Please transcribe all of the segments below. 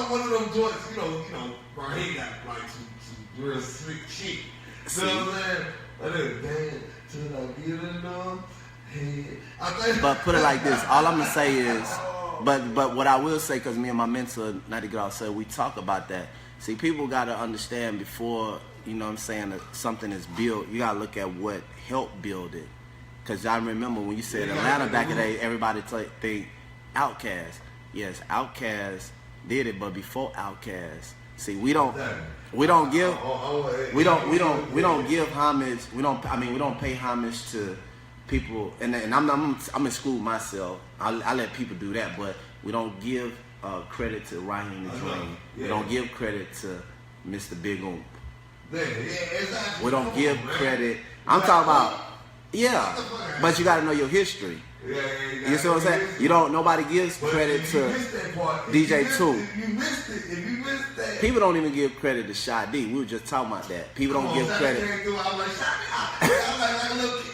one of them joints, you know, bro, he got like some real slick shit. You know what I'm saying? I didn't dance till I get enough. But put it like this, all I'm gonna say is, but what I will say, because me and my mentor, not to get off, said we talk about that. See, people gotta understand before, you know what I'm saying, that something is built, you gotta look at what helped build it. Because I remember when you said Atlanta back in the day, everybody think Outkast. Yes, Outkast did it, but before Outkast, see, we don't give homage. We don't pay homage to people, and I'm excluding myself. I let people do that, but we don't give credit to Raheem the Dream. We don't give credit to Mr. Big Oomp. Exactly. We don't give credit. I'm talking about, but you got to know your history. You see what I'm saying? You don't. Nobody gives credit to DJ 2. You missed it. If you missed that, people don't even give credit to Shy D. We were just talking about that. People don't give credit. I'm like, a little kid.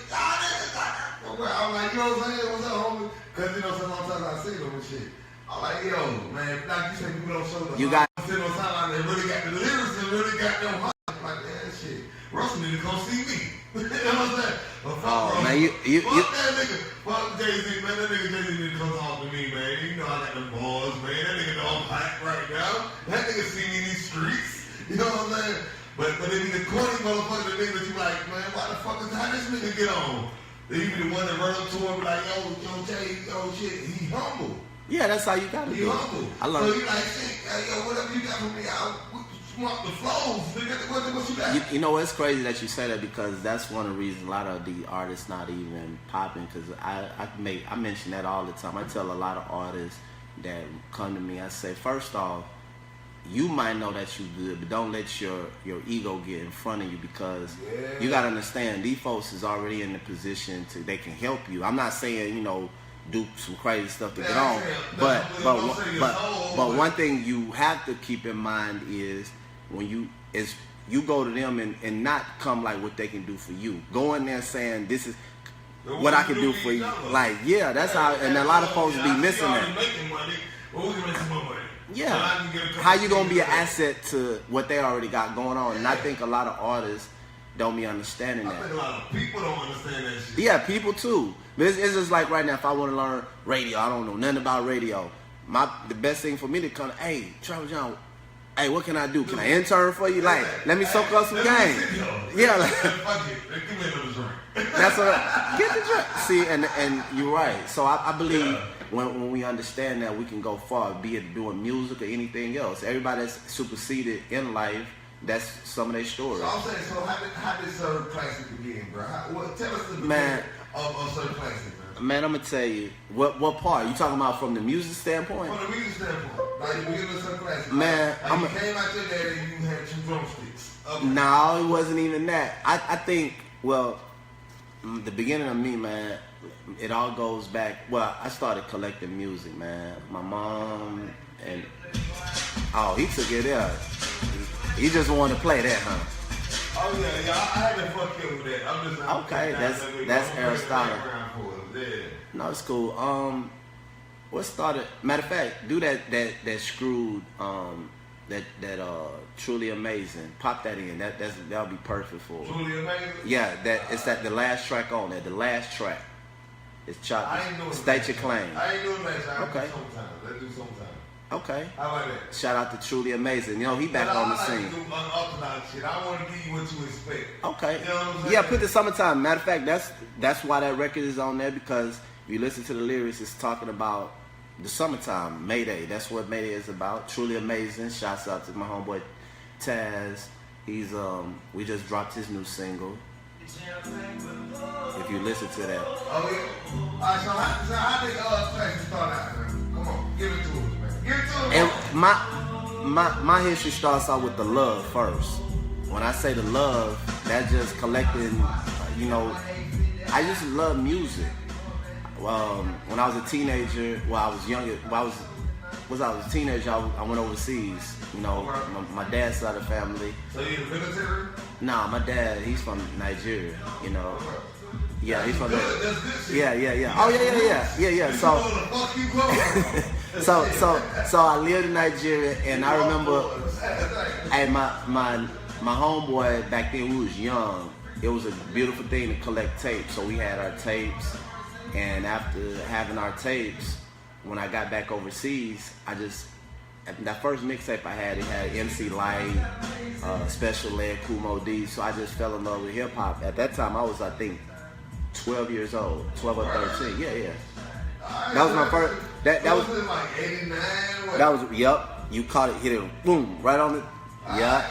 I'm like, you know what I'm saying? What's up, homie? Because, you know, sometimes I see them and shit. I'm like, yo, man, like you said, people don't show the. You got. Sit on sideline, they really got the lyrics and really got them heart. I'm like, man, shit. Russell need to come see me. You know what I'm saying? But fuck man, fuck that nigga. Fuck Jay-Z, man. That nigga Jay-Z need to come talk to me, man. You know I got them balls, man. That nigga know I'm hot right now. That nigga see me in these streets. You know what I'm saying? But they be the corny motherfucker, the nigga that you like, man, why the fuck is how this nigga get on? They be the one that run up to him like, yo, Jay, yo, shit, he humble. Yeah, that's how you gotta do it. He humble. I love so it. you like, shit, yo, whatever you got for me, I'll swamp the flows. Nigga, what you got? You know, it's crazy that you say that, because that's one of the reasons a lot of the artists not even popping, because I mention that all the time. I tell a lot of artists that come to me, I say, first off, you might know that you good, but don't let your ego get in front of you, because you gotta understand, these folks is already in the position they can help you. I'm not saying, you know, do some crazy stuff to get on, but one thing you have to keep in mind is when you go to them and not come like what they can do for you. Go in there saying, this is what I can do for you. Like, yeah, that's how, and a lot of folks be missing that. Yeah, how you gonna be an asset to what they already got going on? And I think a lot of artists don't be understanding that. I think a lot of people don't understand that shit. Yeah, people too. But it's just like right now, if I want to learn radio, I don't know nothing about radio. The best thing for me to come, hey, Trapper Jon, hey, what can I do? Can I intern for you? Like, let me soak up some game. Yeah, like, that's what. Get the drink. See, and you're right. So I believe when we understand that, we can go far, be it doing music or anything else. Everybody that's superseded in life, that's some of their stories. So I'm saying, so how did Sir Classic begin, bro? Tell us the beginning of Sir Classic, man. Man, I'm gonna tell you what part. You talking about from the music standpoint? From the music standpoint, like the beginning of Sir Classic. Man, like you came out your dad and you had 2 drumsticks. Okay. No, it wasn't even that. I think, well, the beginning of me, man, it all goes back. Well, I started collecting music, man. My mom and he took it there. He just wanted to play that, huh? Oh yeah, I had to fuck you with that. I'm just okay. That's Aristotle. Yeah. No, it's cool. What started? Matter of fact, do that screwed that Truly Amazing. Pop that in. That'll be perfect for it. Truly Amazing. Yeah, it's the last track on there. The last track. It's chopped. State Your Claim. I ain't doing that. Okay. Let's do sometime. Okay. How about that? Shout out to Truly Amazing. You know, he back on the scene. I like to do unorthodox shit. I want to give you what you expect. Okay. You know what I'm saying? Yeah, put the summertime. Matter of fact, that's why that record is on there, because if you listen to the lyrics, it's talking about the summertime, Mayday. That's what Mayday is about. Truly Amazing. Shouts out to my homeboy Taz. He's we just dropped his new single. If you listen to that. Oh yeah. All right. So how did Classic start out, man? Come on, give it to us, man. And my history starts out with the love first. When I say the love, that's just collecting, you know, I just love music. When I was a teenager, I was a teenager, I went overseas. You know, my dad's side of the family. So you in the military? Nah, my dad, he's from Nigeria, you know. Yeah, he's from That's good shit. Yeah. Oh yeah. So So I lived in Nigeria, and I remember, hey, my homeboy back then, we was young. It was a beautiful thing to collect tapes. So we had our tapes, and after having our tapes, when I got back overseas, that first mixtape I had, it had MC Light, Special Ed, Kumo D. So I just fell in love with hip hop. At that time, I was, I think, 12 years old, 12 or 13. Yeah. That was my first. That was like 89. That was, yep. You caught it, hit it, boom, right on it. Yeah.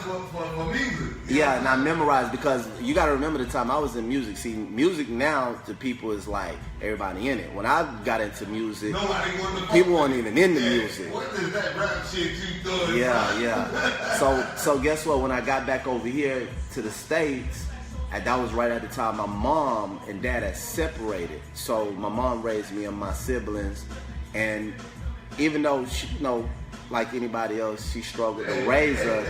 For music. Yeah, and I memorized, because you got to remember the time I was in music. See, music now to people is like everybody in it. When I got into music, people weren't even into music. What is that rap shit you doing? Yeah. So guess what? When I got back over here to the States, and that was right at the time my mom and dad had separated. So my mom raised me and my siblings, and even though she, like anybody else, she struggled to raise us.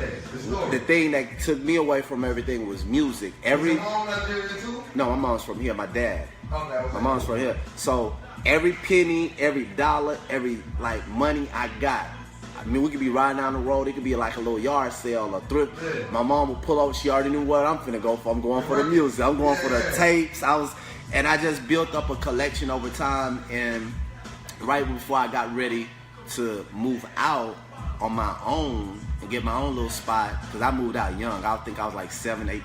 The thing that took me away from everything was music. Your mom Nigerian too? No, my mom's from here. My dad. Okay. My mom's from here. So every penny, every dollar, every money I got. I mean, we could be riding down the road. It could be like a little yard sale or thrift. Yeah. My mom would pull over. She already knew what I'm finna go for. I'm going for the music. I'm going for the tapes. And I just built up a collection over time. And right before I got ready to move out on my own and get my own little spot, because I moved out young. I think I was like 17,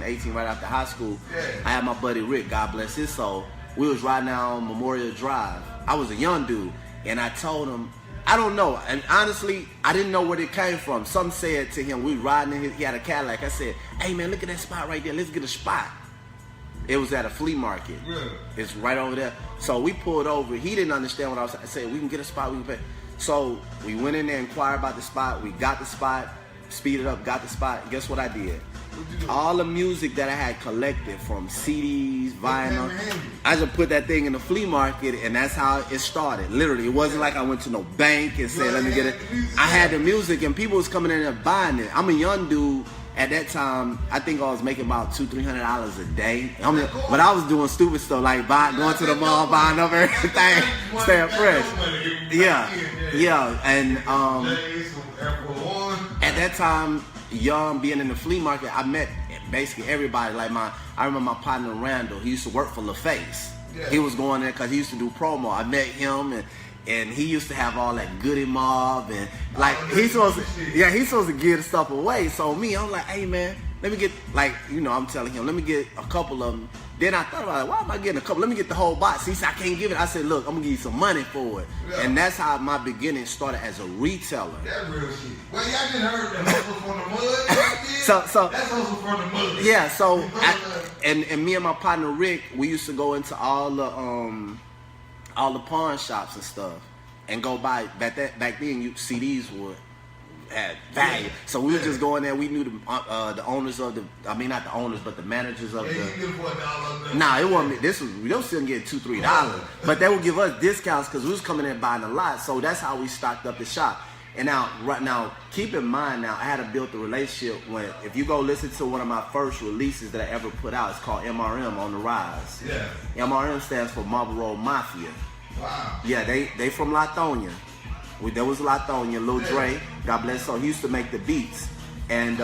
18 right after high school. Yeah. I had my buddy Rick, God bless his soul. We was riding down Memorial Drive. I was a young dude, and I told him, I don't know, and honestly, I didn't know where it came from. Some said to him, we riding in he had a Cadillac. I said, hey man, look at that spot right there. Let's get a spot. It was at a flea market. Yeah. It's right over there. So we pulled over. He didn't understand what I was saying. I said, we can get a spot, we can pay. So we went in there, inquired about the spot. We got the spot, speeded up, got the spot. And guess what I did? All the music that I had collected from CDs, vinyl, I just put that thing in the flea market, and that's how it started. Literally, it wasn't like I went to no bank and said, let me get it. I had the music, and people was coming in there buying it. I'm a young dude. At that time, I think I was making about $200-300 a day. But I was doing stupid stuff like going to the mall, buying up everything, staying fresh. Yeah. And at that time, young, being in the flea market, I met basically everybody. I remember my partner Randall. He used to work for LaFace. Yeah. He was going there because he used to do promo. I met him, and he used to have all that Goody Mob, and he's supposed to give stuff away. So I'm like, hey man, let me get I'm telling him, let me get a couple of them. Then I thought about it, why am I getting a couple? Let me get the whole box. He said, I can't give it. I said, look, I'm gonna give you some money for it. Yeah. And that's how my beginning started as a retailer. That real shit. Well, y'all just heard that hustle from the mud. So that's hustle from the mud. Yeah, so and me and my partner Rick, we used to go into all the pawn shops and stuff and go buy. Back then, CDs would had value. So we would just go in there. We knew the owners of not the owners, but the managers of you get for $1. Nah, it wasn't. We don't still get $2-3, but they would give us discounts because we was coming in buying a lot. So that's how we stocked up the shop. And now, keep in mind, I had to build a relationship if you go listen to one of my first releases that I ever put out, it's called MRM on the Rise. Yeah. MRM stands for Marlboro Mafia. Wow. Yeah, they from Lithonia. There was Lithonia, Lil Dre, God bless. So he used to make the beats, and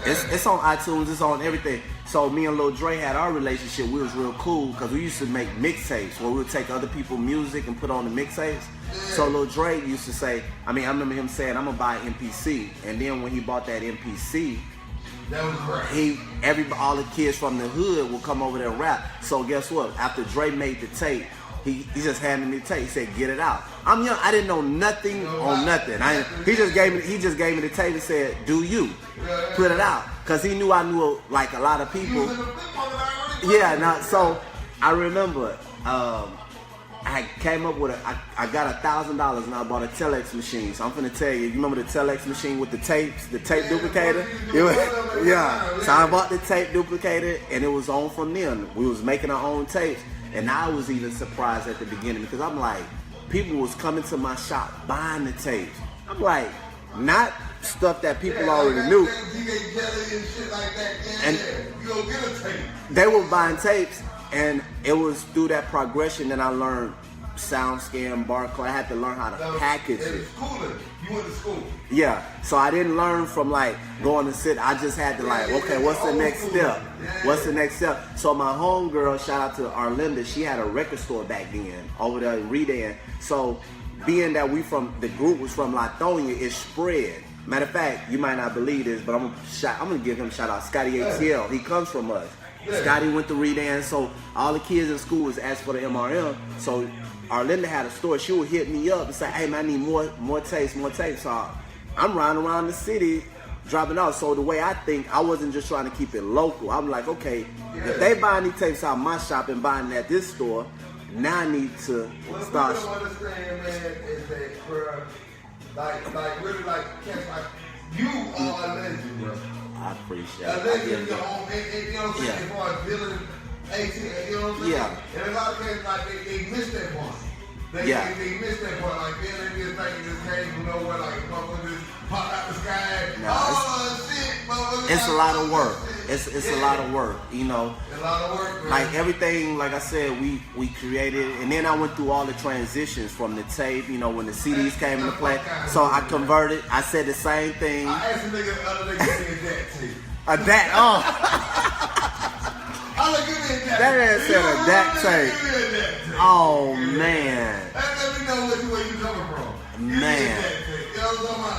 it's on iTunes, it's on everything. So me and Lil Dre had our relationship. We was real cool because we used to make mixtapes where we would take other people's music and put on the mixtapes. So Lil Dre used to say, I remember him saying, I'm gonna buy an MPC, and then when he bought that MPC, that was right. All the kids from the hood would come over there and rap. So guess what? After Dre made the tape, he just handed me the tape. He said, "Get it out." I'm young. I didn't know nothing on nothing. He just gave me the tape and said, "Do you put it out?" Because he knew I knew a lot of people. Yeah. Now, so I remember I came up with I got $1,000 and I bought a telex machine. So I'm finna tell you. You remember the telex machine with the tapes, the tape duplicator? Yeah. So I bought the tape duplicator, and it was on from then. We was making our own tapes. And I was even surprised at the beginning because I'm like, people was coming to my shop buying the tapes. I'm like, not stuff that people already knew. And you go get a tape. They were buying tapes, And it was through that progression that I learned SoundScan, barcode. I had to learn how to package it. Schooling. You went to school. Yeah. So I didn't learn from like going to sit. I just had to like, okay, what's the next step? What's the next step? So my homegirl, shout out to Arlinda, she had a record store back then over there in Redan. So being that the group was from Lithonia, it spread. Matter of fact, you might not believe this, but I'm gonna give him a shout out. Scotty ATL. He comes from us. Scotty went to Redan, so all the kids in school was asked for the MRM. So Arlinda had a store. She would hit me up and say, "Hey man, I need more tapes, more tapes." So I'm riding around the city dropping off. So the way I think, I wasn't just trying to keep it local. I'm like, okay, if they buying these tapes out of my shop and buying it at this store, now I need to start. What you don't understand, man, is that, bro, like really, like, cats like you are a legend, bro. I appreciate a it. legend in your own, and you know what I'm saying? As far as dealing 18, you know what I'm saying? Yeah. And a lot of cases, like, they miss that point. They miss that point. Like, they just think it just came from nowhere, like, motherfucker just popped out the sky. Shit, motherfucker. It's a lot of work. It's a lot of work, you know. A lot of work, man. Like everything, like I said, we created, and then I went through all the transitions from the tape, you know, when the CDs came into play. So I converted. I said the same thing. I asked a nigga the other day, give me a DAT tape. A DAT, oh. I like, give me a DAT. That man said a DAT tape. Give me a DAT tape. Oh man. Let me know where you coming from. Man.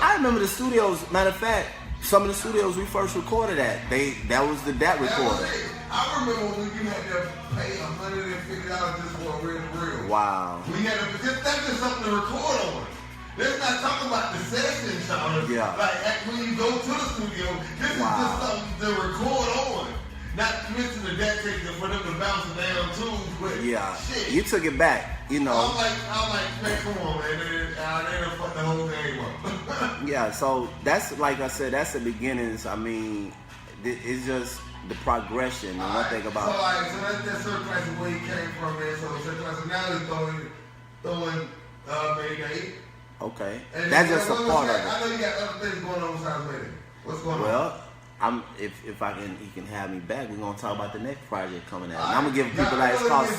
I remember the studios. Matter of fact, some of the studios we first recorded at, that was the DAT recorder. I remember when you had to pay $150 just for a real. Wow. We had to, that's just something to record on. Let's not talk about the session, Sean. Yeah. Like when you go to the studio, this is just something to record on. Not to mention the DAT tape for them to bounce it down too, but shit. You took it back, you know. I'm like, man, come on, man. They done fucked the whole thing up. Yeah, so that's, like I said, that's the beginnings. I mean, it's just the progression. And one thing about so that's certain class of where he came from, man. So certain class of now he's throwing Mayday. Okay, and that's just a part of it. I know you got other things going on besides Mayday. What's going on? Well, if he can have me back, we're gonna talk about the next project coming out. And I'm gonna give people like it's called. Hey,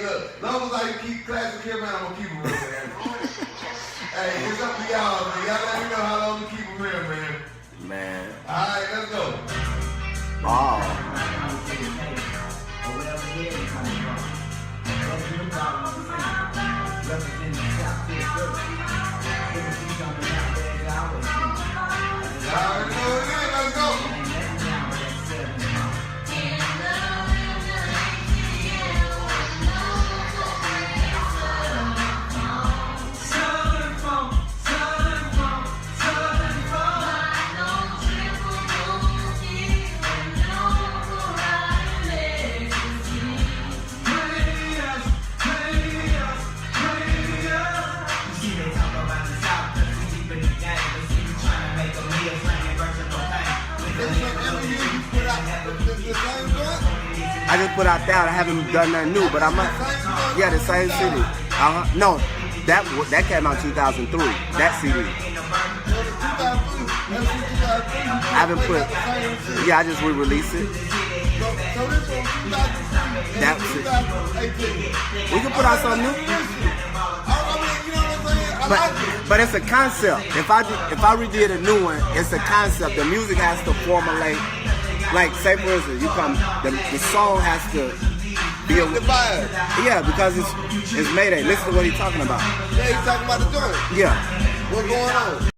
look, as long as I keep classic here, man, I'm gonna keep it real, man. Hey, it's up to y'all, man. Y'all let me know how long to keep it real, man. Man. All right, let's go. Let's go. I just put out that. I haven't done nothing new, but I might. Yeah, the same CD. No, that came out in 2003. That CD. I haven't put. Yeah, I just re-released it. That's it. We can put out something new. But it's a concept. If I redid a new one, it's a concept. The music has to formulate. Like, say for instance, the song has to be a vibe. Yeah, because it's Mayday. Listen to what he's talking about. Yeah, he's talking about the joint. Yeah. What's going on?